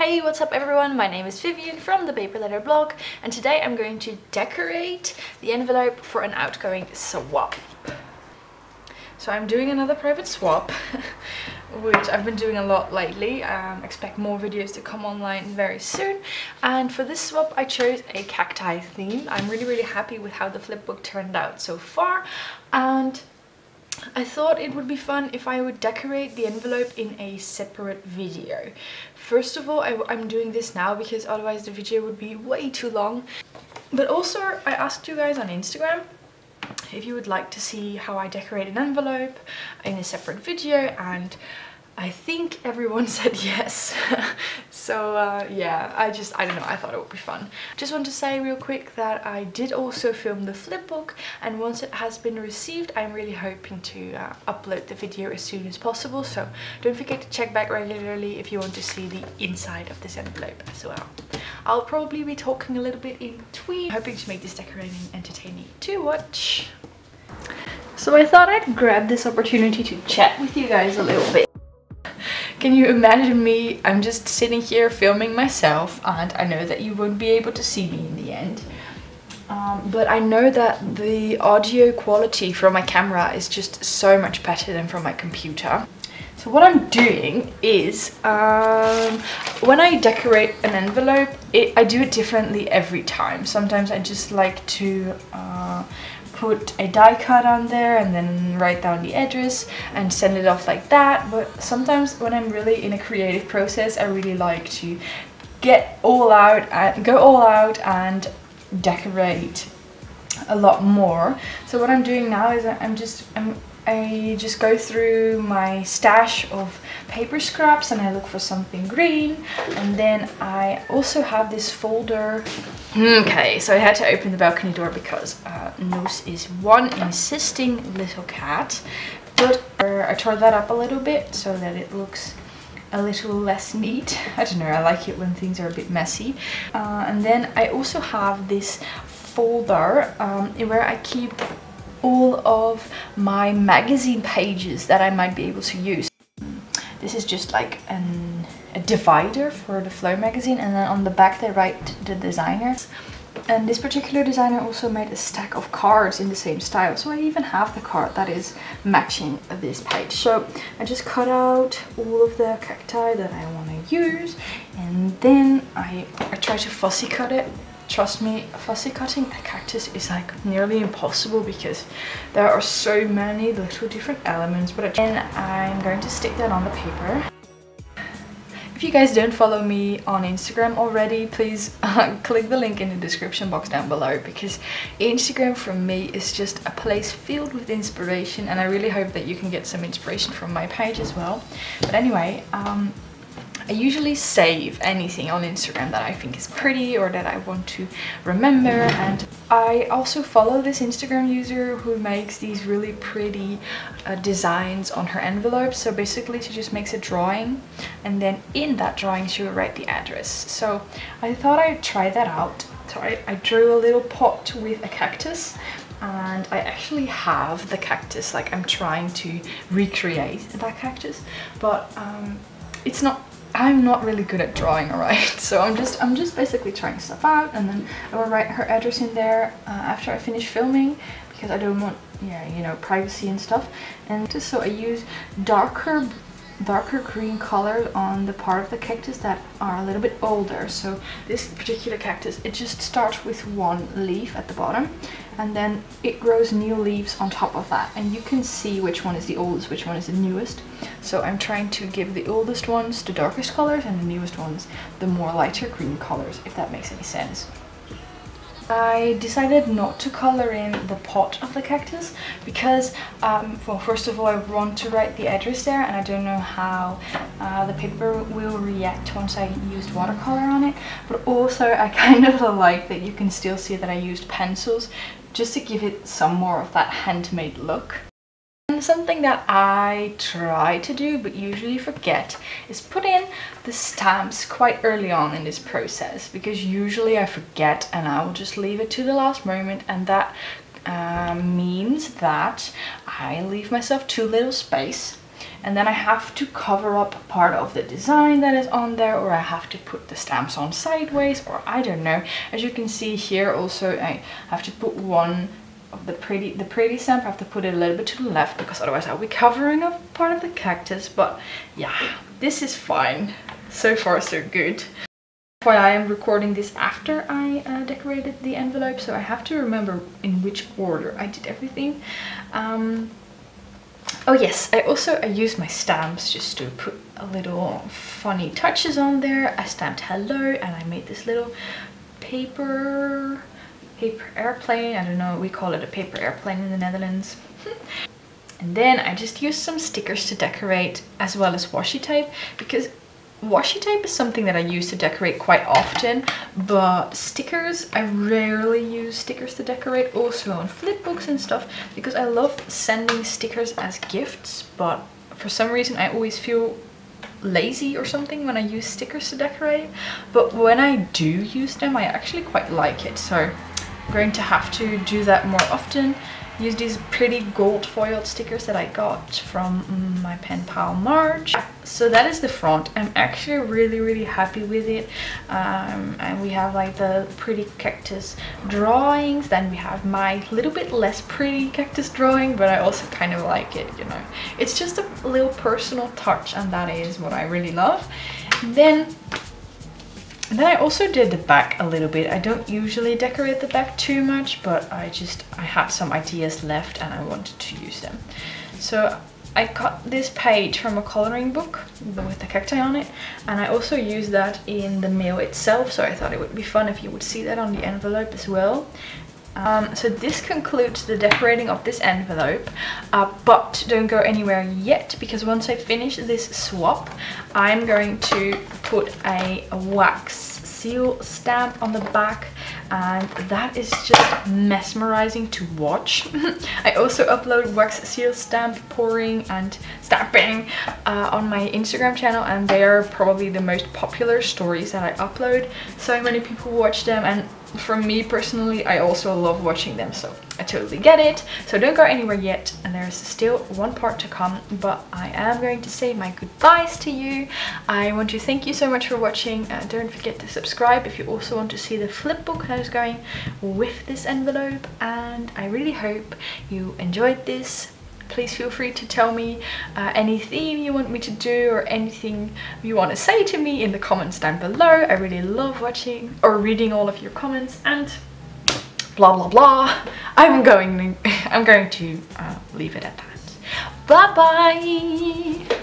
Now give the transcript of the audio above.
Hey, what's up everyone? My name is Vivian from the Paper Letter blog, and today I'm going to decorate the envelope for an outgoing swap. So I'm doing another private swap, which I've been doing a lot lately. Expect more videos to come online very soon. And for this swap I chose a cacti theme. I'm really happy with how the flipbook turned out so far, and I thought it would be fun if I would decorate the envelope in a separate video. First of all, I'm doing this now because otherwise the video would be way too long. But also I asked you guys on Instagram if you would like to see how I decorate an envelope in a separate video, and I think everyone said yes. So yeah, I don't know, I thought it would be fun. Just want to say real quick that I did also film the flipbook, and once it has been received I'm really hoping to upload the video as soon as possible, so don't forget to check back regularly if you want to see the inside of this envelope as well. I'll probably be talking a little bit in between, hoping to make this decorating entertaining to watch. So I thought I'd grab this opportunity to chat with you guys a little bit. Can you imagine me? I'm just sitting here filming myself, and I know that you won't be able to see me in the end. But I know that the audio quality from my camera is just so much better than from my computer. So what I'm doing is, when I decorate an envelope, I do it differently every time. Sometimes I just like to put a die cut on there and then write down the address and send it off like that. But sometimes when I'm really in a creative process, I really like to go all out and decorate a lot more. So what I'm doing now is I just go through my stash of paper scraps and I look for something green, and then I also have this folder. Okay, so I had to open the balcony door because Noose is one insisting little cat, but I tore that up a little bit so that it looks a little less neat. I don't know, I like it when things are a bit messy. And then I also have this folder where I keep all of my magazine pages that I might be able to use. This is just like a divider for the Flow magazine, and then on the back they write the designers. And this particular designer also made a stack of cards in the same style, so I even have the card that is matching this page. So I just cut out all of the cacti that I want to use, and then I try to fussy cut it. Trust me, fussy cutting a cactus is like nearly impossible because there are so many little different elements. But then I'm going to stick that on the paper. If you guys don't follow me on Instagram already, please click the link in the description box down below, because Instagram for me is just a place filled with inspiration, and I really hope that you can get some inspiration from my page as well. But anyway, I usually save anything on Instagram that I think is pretty or that I want to remember, and I also follow this Instagram user who makes these really pretty designs on her envelopes. So basically she just makes a drawing, and then in that drawing she will write the address. So I thought I'd try that out. So I drew a little pot with a cactus, and I actually have the cactus, like I'm trying to recreate that cactus, but I'm not really good at drawing, alright? So I'm just basically trying stuff out, and then I will write her address in there after I finish filming, because I don't want, yeah, you know, privacy and stuff. And just so I use darker green color on the part of the cactus that are a little bit older. So this particular cactus, it just starts with one leaf at the bottom, and then it grows new leaves on top of that, and you can see which one is the oldest, which one is the newest. So I'm trying to give the oldest ones the darkest colors and the newest ones the more lighter green colors, if that makes any sense. I decided not to color in the pot of the cactus because, well, first of all, I want to write the address there, and I don't know how the paper will react once I used watercolor on it. But also I kind of like that you can still see that I used pencils just to give it some more of that handmade look. And something that I try to do but usually forget is put in the stamps quite early on in this process, because usually I forget and I will just leave it to the last moment, and that means that I leave myself too little space and then I have to cover up part of the design that is on there, or I have to put the stamps on sideways, or I don't know. As you can see here also, I have to put one of the pretty stamp. I have to put it a little bit to the left because otherwise I'll be covering up part of the cactus. But yeah, this is fine. So far so good. Why I am recording this after I decorated the envelope, so I have to remember in which order I did everything. Oh yes, I used my stamps just to put a little funny touches on there. I stamped hello, and I made this little paper airplane. I don't know, we call it a paper airplane in the Netherlands. And then I just used some stickers to decorate, as well as washi tape, because washi tape is something that I use to decorate quite often, but stickers, I rarely use stickers to decorate, also on flipbooks and stuff, because I love sending stickers as gifts, but for some reason I always feel lazy or something when I use stickers to decorate. But when I do use them, I actually quite like it, so I'm going to have to do that more often. Use these pretty gold foiled stickers that I got from my pen pal Marge. So that is the front. I'm actually really happy with it. And we have like the pretty cactus drawings. Then we have my little bit less pretty cactus drawing, but I also kind of like it, you know. It's just a little personal touch, and that is what I really love. And then I also did the back a little bit. I don't usually decorate the back too much, but I had some ideas left and I wanted to use them. So I got this page from a coloring book with the cacti on it, and I also used that in the mail itself, so I thought it would be fun if you would see that on the envelope as well. So this concludes the decorating of this envelope, but don't go anywhere yet, because once I finish this swap, I'm going to put a wax seal stamp on the back, and that is just mesmerizing to watch. I also upload wax seal stamp pouring and stamping on my Instagram channel, and they are probably the most popular stories that I upload. So many people watch them, and for me personally, I also love watching them, so I totally get it. So don't go anywhere yet, and there's still one part to come, but I am going to say my goodbyes to you. I want to thank you so much for watching. Don't forget to subscribe if you also want to see the flipbook that is going with this envelope, and I really hope you enjoyed this. Please feel free to tell me any theme you want me to do, or anything you want to say to me in the comments down below. I really love watching or reading all of your comments, and blah blah blah. I'm going to leave it at that. Bye bye.